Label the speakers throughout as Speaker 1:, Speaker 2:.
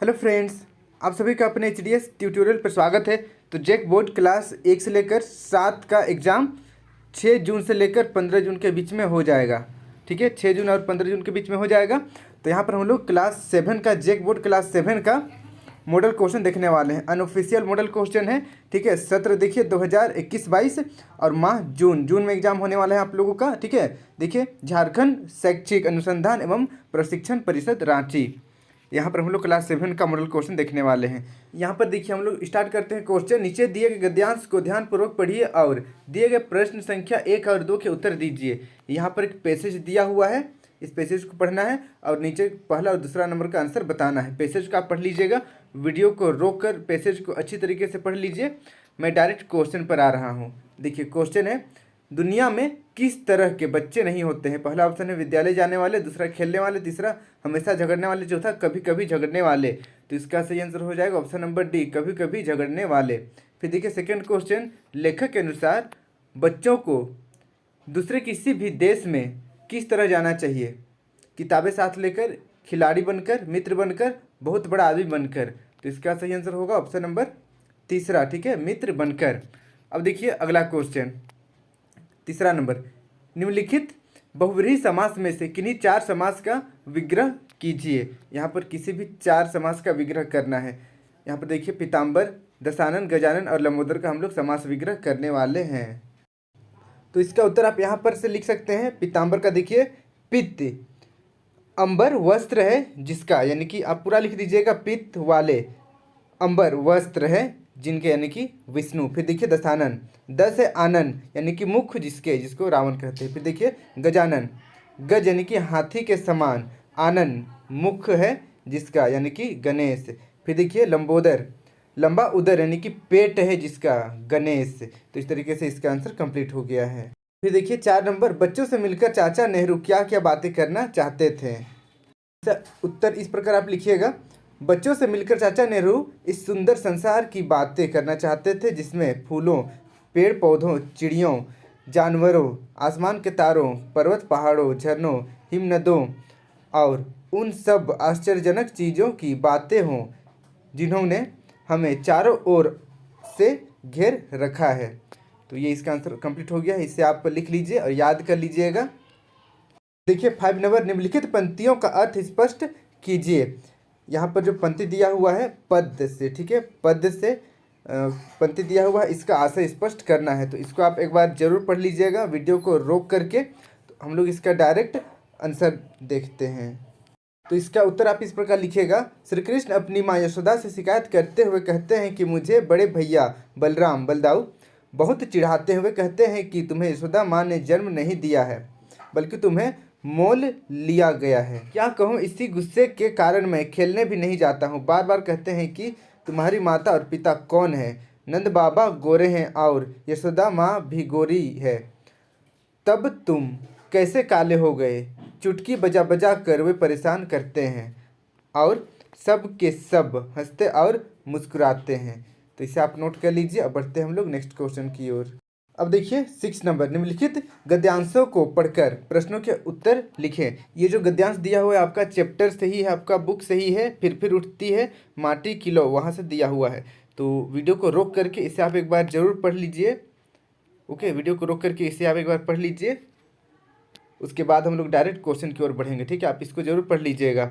Speaker 1: Hello friends, आप सभी का अपने एच ट्यूटोरियल पर स्वागत है। तो जैक बोर्ड क्लास 1 से लेकर 7 का एग्ज़ाम 6 जून से लेकर 15 जून के बीच में हो जाएगा। ठीक है, 6 जून और 15 जून के बीच में हो जाएगा। तो यहाँ पर हम लोग क्लास 7 का जैक बोर्ड क्लास 7 का मॉडल क्वेश्चन देखने वाले हैं। अनऑफिशियल मॉडल क्वेश्चन है। ठीक है, सत्र देखिए 2021-22 और माह जून में एग्जाम होने वाला है आप लोगों का। ठीक है, देखिए झारखंड शैक्षिक अनुसंधान एवं प्रशिक्षण परिषद रांची, यहाँ पर हम लोग क्लास 7 का मॉडल क्वेश्चन देखने वाले हैं। यहाँ पर देखिए हम लोग स्टार्ट करते हैं क्वेश्चन। नीचे दिए गए गद्यांश को ध्यानपूर्वक पढ़िए और दिए गए प्रश्न संख्या 1 और 2 के उत्तर दीजिए। यहाँ पर एक पैसेज दिया हुआ है, इस पैसेज को पढ़ना है और नीचे पहला और दूसरा नंबर का आंसर बताना है। पैसेज को आप पढ़ लीजिएगा, वीडियो को रोक कर पैसेज को अच्छी तरीके से पढ़ लीजिए। मैं डायरेक्ट क्वेश्चन पर आ रहा हूँ। देखिए क्वेश्चन है, दुनिया में किस तरह के बच्चे नहीं होते हैं? पहला ऑप्शन है विद्यालय जाने वाले, दूसरा खेलने वाले, तीसरा हमेशा झगड़ने वाले, चौथा कभी कभी झगड़ने वाले। तो इसका सही आंसर हो जाएगा ऑप्शन नंबर डी, कभी कभी झगड़ने वाले। फिर देखिए सेकंड क्वेश्चन, लेखक के अनुसार बच्चों को दूसरे किसी भी देश में किस तरह जाना चाहिए? किताबें साथ लेकर, खिलाड़ी बनकर, मित्र बनकर, बहुत बड़ा आदमी बनकर। तो इसका सही आंसर होगा ऑप्शन नंबर तीसरा। ठीक है, मित्र बनकर। अब देखिए अगला क्वेश्चन, तीसरा नंबर, निम्नलिखित बहुव्रीहि समास में से किन्हीं 4 समास का विग्रह कीजिए। यहाँ पर किसी भी 4 समास का विग्रह करना है। यहाँ पर देखिए पीताम्बर, दशानन, गजानन और लंबोदर का हम लोग समास विग्रह करने वाले हैं। तो इसका उत्तर आप यहाँ पर से लिख सकते हैं। पीताम्बर का देखिए पित्त, अंबर वस्त्र है जिसका, यानी कि आप पूरा लिख दीजिएगा, पित्त वाले, अंबर वस्त्र है जिनके, यानी कि विष्णु। फिर देखिए दशानन, दस है आनन यानी कि मुख जिसके, जिसको रावण कहते हैं। फिर देखिए गजानन, गज यानी कि हाथी के समान, आनन मुख है जिसका, यानी कि गणेश। फिर देखिए लंबोदर, लंबा उदर यानी कि पेट है जिसका, गणेश। तो इस तरीके से इसका आंसर कंप्लीट हो गया है। फिर देखिए 4 नंबर, बच्चों से मिलकर चाचा नेहरू क्या क्या बातें करना चाहते थे? उत्तर इस प्रकार आप लिखिएगा, बच्चों से मिलकर चाचा नेहरू इस सुंदर संसार की बातें करना चाहते थे जिसमें फूलों, पेड़ पौधों, चिड़ियों, जानवरों, आसमान के तारों, पर्वत पहाड़ों, झरनों, हिमनदों और उन सब आश्चर्यजनक चीज़ों की बातें हों जिन्होंने हमें चारों ओर से घेर रखा है। तो ये इसका आंसर कंप्लीट हो गया है। इसे आप लिख लीजिए और याद कर लीजिएगा। देखिए 5 नंबर, निम्नलिखित पंक्तियों का अर्थ स्पष्ट कीजिए। यहाँ पर जो पंक्ति दिया हुआ है पद से, ठीक है, पद से पंक्ति दिया हुआ है, इसका आशय स्पष्ट करना है। तो इसको आप एक बार जरूर पढ़ लीजिएगा वीडियो को रोक करके। तो हम लोग इसका डायरेक्ट आंसर देखते हैं। तो इसका उत्तर आप इस प्रकार लिखिएगा, श्री कृष्ण अपनी माँ यशोदा से शिकायत करते हुए कहते हैं कि मुझे बड़े भैया बलराम बलदाऊ बहुत चिढ़ाते हुए कहते हैं कि तुम्हें यशोदा माँ ने जन्म नहीं दिया है बल्कि तुम्हें मोल लिया गया है। क्या कहूँ, इसी गुस्से के कारण मैं खेलने भी नहीं जाता हूँ। बार बार कहते हैं कि तुम्हारी माता और पिता कौन है? नंद बाबा गोरे हैं और यशोदा माँ भी गोरी है। तब तुम कैसे काले हो गए? चुटकी बजा बजा कर वे परेशान करते हैं और सब के सब हंसते और मुस्कुराते हैं। तो इसे आप नोट कर लीजिए। अब बढ़ते हैं हम लोग नेक्स्ट क्वेश्चन की ओर। अब देखिए 6 नंबर, निम्नलिखित गद्यांशों को पढ़कर प्रश्नों के उत्तर लिखें। ये जो गद्यांश दिया हुआ है आपका चैप्टर से ही है, आपका बुक से ही है। फिर उठती है माटी किलो, वहाँ से दिया हुआ है। तो वीडियो को रोक करके इसे आप एक बार जरूर पढ़ लीजिए। ओके, वीडियो को रोक करके इसे आप एक बार पढ़ लीजिए। उसके बाद हम लोग डायरेक्ट क्वेश्चन की ओर बढ़ेंगे। ठीक है, आप इसको जरूर पढ़ लीजिएगा।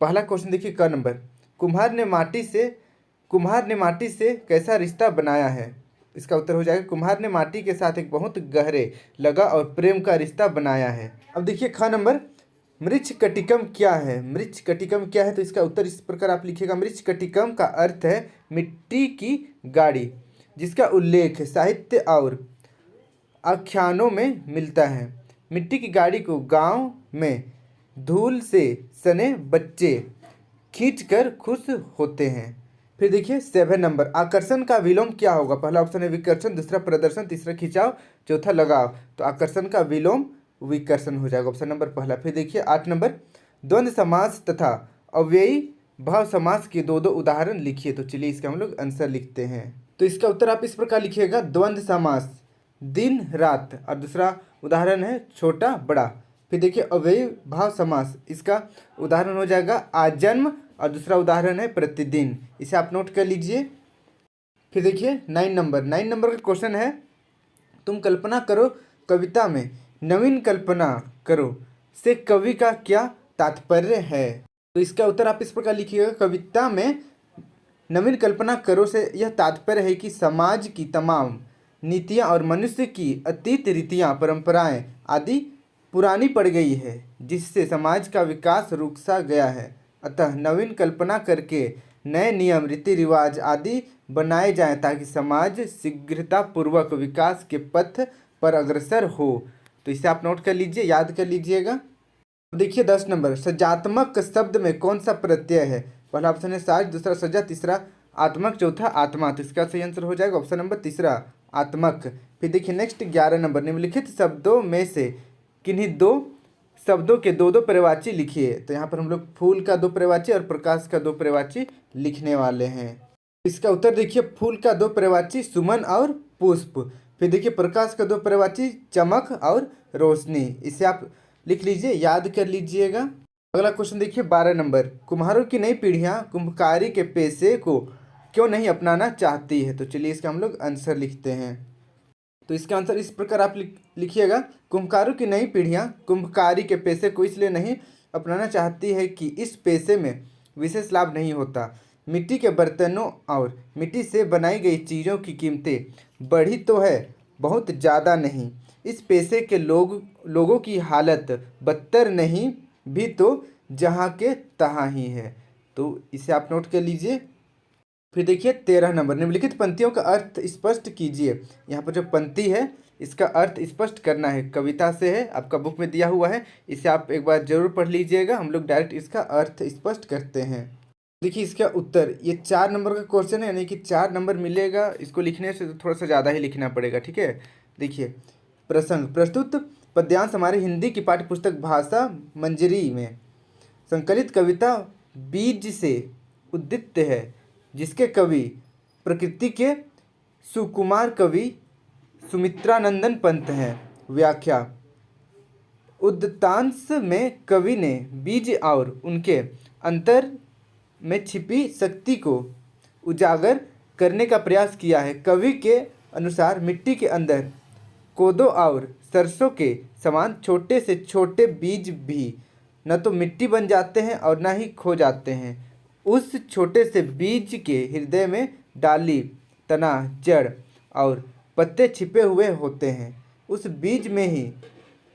Speaker 1: पहला क्वेश्चन देखिए क नंबर, कुम्हार ने माटी से कैसा रिश्ता बनाया है? इसका उत्तर हो जाएगा, कुम्हार ने माटी के साथ एक बहुत गहरे लगा और प्रेम का रिश्ता बनाया है। अब देखिए ख नंबर, मृच्छकटिकम क्या है? मृच्छकटिकम क्या है? तो इसका उत्तर इस प्रकार आप लिखिएगा, मृच्छकटिकम का अर्थ है मिट्टी की गाड़ी जिसका उल्लेख साहित्य और आख्यानों में मिलता है। मिट्टी की गाड़ी को गांव में धूल से सने बच्चे खींचकर खुश होते हैं। फिर देखिए 7 नंबर, आकर्षण का विलोम क्या होगा? पहला ऑप्शन है विकर्षण, दूसरा प्रदर्शन, तीसरा खिंचाव, चौथा लगाव। तो आकर्षण का विलोम विकर्षण हो जाएगा, ऑप्शन नंबर पहला। फिर देखिए 8 नंबर, द्वंद्व समास तथा अव्ययी भाव समास के 2 उदाहरण लिखिए। तो चलिए इसका हम लोग आंसर लिखते हैं। तो इसका उत्तर आप इस प्रकार लिखिएगा, द्वंद्व समास दिन रात और दूसरा उदाहरण है छोटा बड़ा। फिर देखिए अव्ययी भाव समास, इसका उदाहरण हो जाएगा आजन्म और दूसरा उदाहरण है प्रतिदिन। इसे आप नोट कर लीजिए। फिर देखिए 9 नंबर का क्वेश्चन है, तुम कल्पना करो कविता में नवीन कल्पना करो से कवि का क्या तात्पर्य है। तो इसका उत्तर आप इस प्रकार लिखिएगा, कविता में नवीन कल्पना करो से यह तात्पर्य है कि समाज की तमाम नीतियाँ और मनुष्य की अतीत रीतियाँ परंपराएं आदि पुरानी पड़ गई है, जिससे समाज का विकास रुक सा गया है। अतः नवीन कल्पना करके नए नियम रीति रिवाज आदि बनाए जाएं ताकि समाज शीघ्रतापूर्वक विकास के पथ पर अग्रसर हो। तो इसे आप नोट कर लीजिए, याद कर लीजिएगा। देखिए 10 नंबर, सजात्मक शब्द में कौन सा प्रत्यय है। पहला ऑप्शन है साज, दूसरा सजा, तीसरा आत्मक, चौथा आत्मा। तो इसका सही आंसर हो जाएगा ऑप्शन नंबर तीसरा आत्मक। फिर देखिए नेक्स्ट 11 नंबर, निम्नलिखित शब्दों में से किन्हीं दो शब्दों के दो दो पर्यायवाची लिखिए। तो यहाँ पर हम लोग फूल का दो पर्यायवाची और प्रकाश का दो पर्यायवाची लिखने वाले हैं। इसका उत्तर देखिए, फूल का दो पर्यायवाची सुमन और पुष्प। फिर देखिए प्रकाश का दो पर्यायवाची चमक और रोशनी। इसे आप लिख लीजिए, याद कर लीजिएगा। अगला क्वेश्चन देखिए 12 नंबर, कुम्हारों की नई पीढ़ियां कुम्भकारी के पेशे को क्यों नहीं अपनाना चाहती है। तो चलिए इसका हम लोग आंसर लिखते हैं। तो इसका आंसर इस प्रकार आप लिखिएगा, कुम्भकारों की नई पीढ़ियां कुम्भकारी के पेशे को इसलिए नहीं अपनाना चाहती है कि इस पेशे में विशेष लाभ नहीं होता। मिट्टी के बर्तनों और मिट्टी से बनाई गई चीज़ों की कीमतें बढ़ी तो है, बहुत ज़्यादा नहीं। इस पेशे के लोगों की हालत बदतर नहीं भी तो जहाँ के तहाँ ही है। तो इसे आप नोट कर लीजिए। फिर देखिए 13 नंबर, निम्नलिखित पंक्तियों का अर्थ स्पष्ट कीजिए। यहाँ पर जो पंक्ति है इसका अर्थ स्पष्ट करना है, कविता से है, आपका बुक में दिया हुआ है। इसे आप एक बार जरूर पढ़ लीजिएगा, हम लोग डायरेक्ट इसका अर्थ स्पष्ट करते हैं। देखिए इसका उत्तर, ये 4 नंबर का क्वेश्चन है, यानी कि 4 नंबर मिलेगा। इसको लिखने से थोड़ा सा ज़्यादा ही लिखना पड़ेगा, ठीक है। देखिए प्रसंग, प्रस्तुत पद्यांश हमारी हिंदी की पाठ्यपुस्तक भाषा मंजरी में संकलित कविता बीज से उद्दीत है, जिसके कवि प्रकृति के सुकुमार कवि सुमित्रानंदन पंत हैं। व्याख्या, उद्दतांश में कवि ने बीज और उनके अंतर में छिपी शक्ति को उजागर करने का प्रयास किया है। कवि के अनुसार मिट्टी के अंदर कोदो और सरसों के समान छोटे से छोटे बीज भी न तो मिट्टी बन जाते हैं और न ही खो जाते हैं। उस छोटे से बीज के हृदय में डाली, तना, जड़ और पत्ते छिपे हुए होते हैं। उस बीज में ही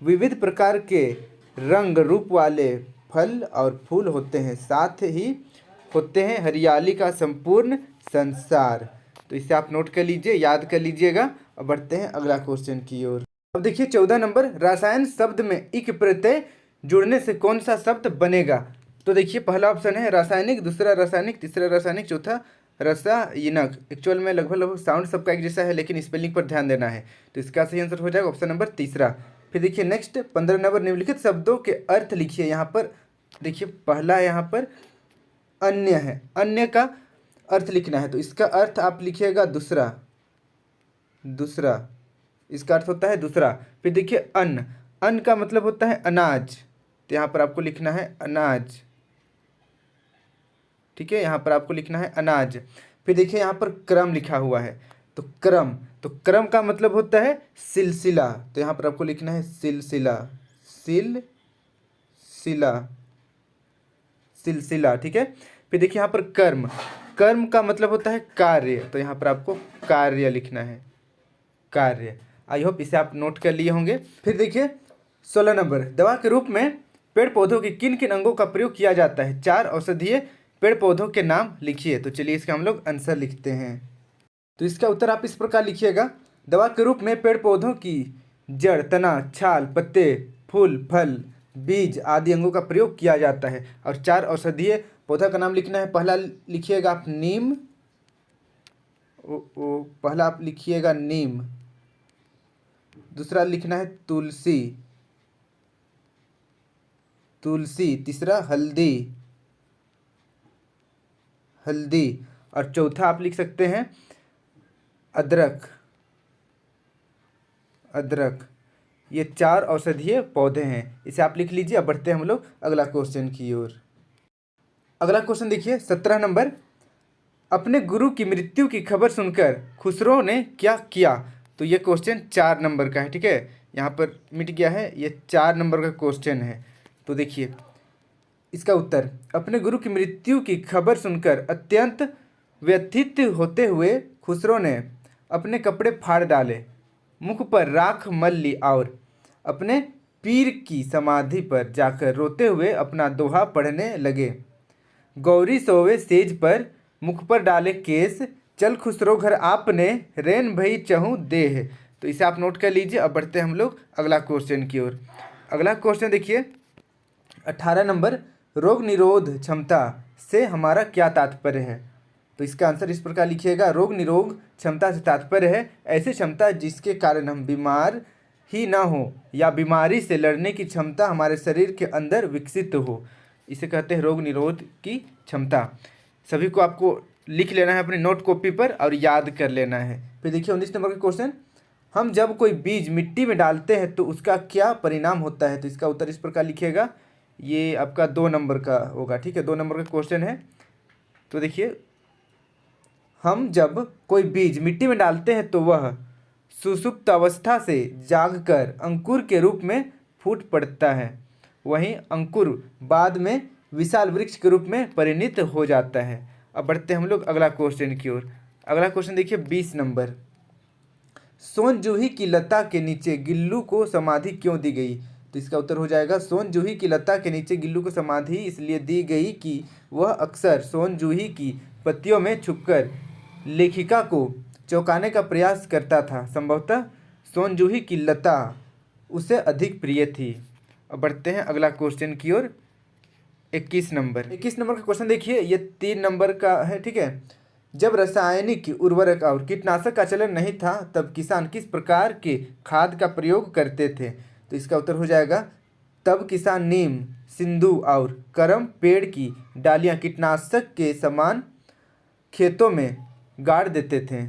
Speaker 1: विविध प्रकार के रंग रूप वाले फल और फूल होते हैं, साथ ही होते हैं हरियाली का संपूर्ण संसार। तो इसे आप नोट कर लीजिए, याद कर लीजिएगा। अब बढ़ते हैं अगला क्वेश्चन की ओर। अब देखिए 14 नंबर, रसायन शब्द में इक प्रत्यय जुड़ने से कौन सा शब्द बनेगा। तो देखिए पहला ऑप्शन है रासायनिक, दूसरा रासायनिक, तीसरा रासायनिक, चौथा रसायनक। एक्चुअल में लगभग साउंड सबका एक जैसा है, लेकिन स्पेलिंग पर ध्यान देना है। तो इसका सही आंसर हो जाएगा ऑप्शन नंबर तीसरा। फिर देखिए नेक्स्ट 15 नंबर, निम्नलिखित शब्दों के अर्थ लिखिए। यहाँ पर देखिए पहला यहाँ पर अन्य है, अन्य का अर्थ लिखना है। तो इसका अर्थ आप लिखिएगा दूसरा, दूसरा इसका अर्थ होता है दूसरा। फिर देखिए अन्न, अन्न का मतलब होता है अनाज, तो यहाँ पर आपको लिखना है अनाज, ठीक है, यहाँ पर आपको लिखना है अनाज। फिर देखिए यहाँ पर क्रम लिखा हुआ है, तो क्रम, तो क्रम का मतलब होता है सिलसिला, तो यहाँ पर आपको लिखना है सिलसिला, सिलसिला, सिलसिला, ठीक है। फिर देखिए यहाँ पर कर्म, कर्म का मतलब होता है कार्य, तो यहाँ पर आपको कार्य लिखना है, कार्य। आई होप इसे आप नोट कर लिए होंगे। फिर देखिए 16 नंबर, दवा के रूप में पेड़ पौधों के किन किन अंगों का प्रयोग किया जाता है। 4 औषधीय पेड़ पौधों के नाम लिखिए। तो चलिए इसका हम लोग आंसर लिखते हैं। तो इसका उत्तर आप इस प्रकार लिखिएगा, दवा के रूप में पेड़ पौधों की जड़, तना, छाल, पत्ते, फूल, फल, बीज आदि अंगों का प्रयोग किया जाता है। और 4 औषधीय पौधा का नाम लिखना है। पहला लिखिएगा आप नीम, पहला आप लिखिएगा नीम, दूसरा लिखना है तुलसी, तुलसी, तीसरा हल्दी, हल्दी, और चौथा आप लिख सकते हैं अदरक, अदरक। ये 4 औषधीय पौधे हैं, इसे आप लिख लीजिए। अब बढ़ते हैं हम लोग अगला क्वेश्चन की ओर। अगला क्वेश्चन देखिए 17 नंबर। अपने गुरु की मृत्यु की खबर सुनकर खुसरो ने क्या किया? तो ये क्वेश्चन 4 नंबर का है, ठीक है, यहाँ पर मिट गया है, ये 4 नंबर का क्वेश्चन है। तो देखिए इसका उत्तर, अपने गुरु की मृत्यु की खबर सुनकर अत्यंत व्यथित होते हुए खुसरो ने अपने कपड़े फाड़ डाले, मुख पर राख मल ली और अपने पीर की समाधि पर जाकर रोते हुए अपना दोहा पढ़ने लगे। गौरी सोवे सेज पर, मुख पर डाले केस, चल खुसरो घर आपने, रेन भई चहु देह। तो इसे आप नोट कर लीजिए। अब बढ़ते हैं हम लोग अगला क्वेश्चन की ओर। अगला क्वेश्चन देखिए 18 नंबर। रोग निरोध क्षमता से हमारा क्या तात्पर्य है? तो इसका आंसर इस प्रकार लिखिएगा, रोग निरोग क्षमता से तात्पर्य है ऐसी क्षमता जिसके कारण हम बीमार ही ना हो या बीमारी से लड़ने की क्षमता हमारे शरीर के अंदर विकसित हो, इसे कहते हैं रोग निरोध की क्षमता। सभी को आपको लिख लेना है अपनी नोट कॉपी पर और याद कर लेना है। फिर देखिए 19 नंबर का क्वेश्चन, हम जब कोई बीज मिट्टी में डालते हैं तो उसका क्या परिणाम होता है? तो इसका उत्तर इस प्रकार लिखिएगा, ये आपका 2 नंबर का होगा, ठीक है, 2 नंबर का क्वेश्चन है। तो देखिए, हम जब कोई बीज मिट्टी में डालते हैं तो वह सुषुप्त अवस्था से जागकर अंकुर के रूप में फूट पड़ता है, वहीं अंकुर बाद में विशाल वृक्ष के रूप में परिणत हो जाता है। अब बढ़ते हैं हम लोग अगला क्वेश्चन की ओर। अगला क्वेश्चन देखिए 20 नंबर। सोन जूही की लता के नीचे गिल्लू को समाधि क्यों दी गई? तो इसका उत्तर हो जाएगा, सोन जूही की लता के नीचे गिल्लू को समाधि इसलिए दी गई कि वह अक्सर सोन जूही की पत्तियों में छुपकर लेखिका को चौंकाने का प्रयास करता था। संभवतः सोन जूही की लता उसे अधिक प्रिय थी। अब बढ़ते हैं अगला क्वेश्चन की ओर। 21 नंबर का क्वेश्चन देखिए, ये 3 नंबर का है, ठीक है। जब रासायनिक उर्वरक और कीटनाशक का चलन नहीं था तब किसान किस प्रकार के खाद का प्रयोग करते थे? तो इसका उत्तर हो जाएगा, तब किसान नीम, सिंधु और करम पेड़ की डालियां कीटनाशक के समान खेतों में गाड़ देते थे।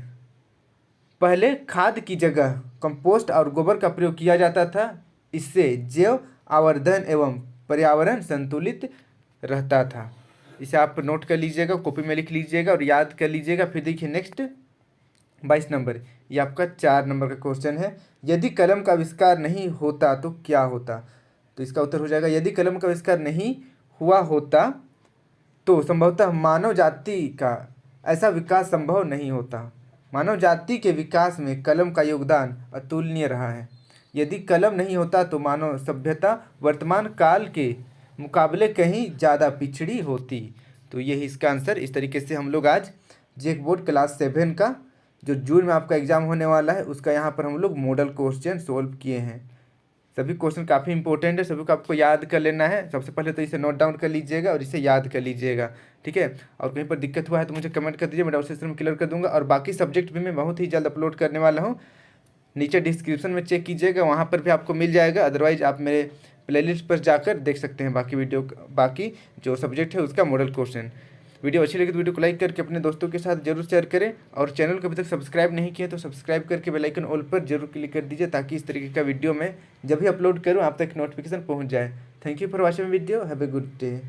Speaker 1: पहले खाद की जगह कंपोस्ट और गोबर का प्रयोग किया जाता था, इससे जैव आवर्धन एवं पर्यावरण संतुलित रहता था। इसे आप नोट कर लीजिएगा, कॉपी में लिख लीजिएगा और याद कर लीजिएगा। फिर देखिए नेक्स्ट 22 नंबर, ये आपका 4 नंबर का क्वेश्चन है। यदि कलम का आविष्कार नहीं होता तो क्या होता? तो इसका उत्तर हो जाएगा, यदि कलम का आविष्कार नहीं हुआ होता तो संभवतः मानव जाति का ऐसा विकास संभव नहीं होता। मानव जाति के विकास में कलम का योगदान अतुलनीय रहा है। यदि कलम नहीं होता तो मानव सभ्यता वर्तमान काल के मुकाबले कहीं ज़्यादा पिछड़ी होती। तो यही इसका आंसर। इस तरीके से हम लोग आज जेक बोर्ड क्लास 7 का जो जून में आपका एग्ज़ाम होने वाला है उसका यहाँ पर हम लोग मॉडल क्वेश्चन सोल्व किए हैं। सभी क्वेश्चन काफ़ी इंपॉर्टेंट है, सभी को आपको याद कर लेना है। सबसे पहले तो इसे नोट डाउन कर लीजिएगा और इसे याद कर लीजिएगा, ठीक है। और कहीं पर दिक्कत हुआ है तो मुझे कमेंट कर दीजिए, मैं डाउट सेशन में क्लियर कर दूंगा। और बाकी सब्जेक्ट भी मैं बहुत ही जल्द अपलोड करने वाला हूँ, नीचे डिस्क्रिप्शन में चेक कीजिएगा, वहाँ पर भी आपको मिल जाएगा। अदरवाइज आप मेरे प्लेलिस्ट पर जाकर देख सकते हैं बाकी जो सब्जेक्ट है उसका मॉडल क्वेश्चन। वीडियो अच्छी लगी तो वीडियो को लाइक करके अपने दोस्तों के साथ जरूर शेयर करें और चैनल को अभी तक सब्सक्राइब नहीं किया तो सब्सक्राइब करके बेल आइकन ऑल पर जरूर क्लिक कर दीजिए ताकि इस तरीके का वीडियो मैं जब भी अपलोड करूं आप तक नोटिफिकेशन पहुंच जाए। Thank you for watching video, have a good day.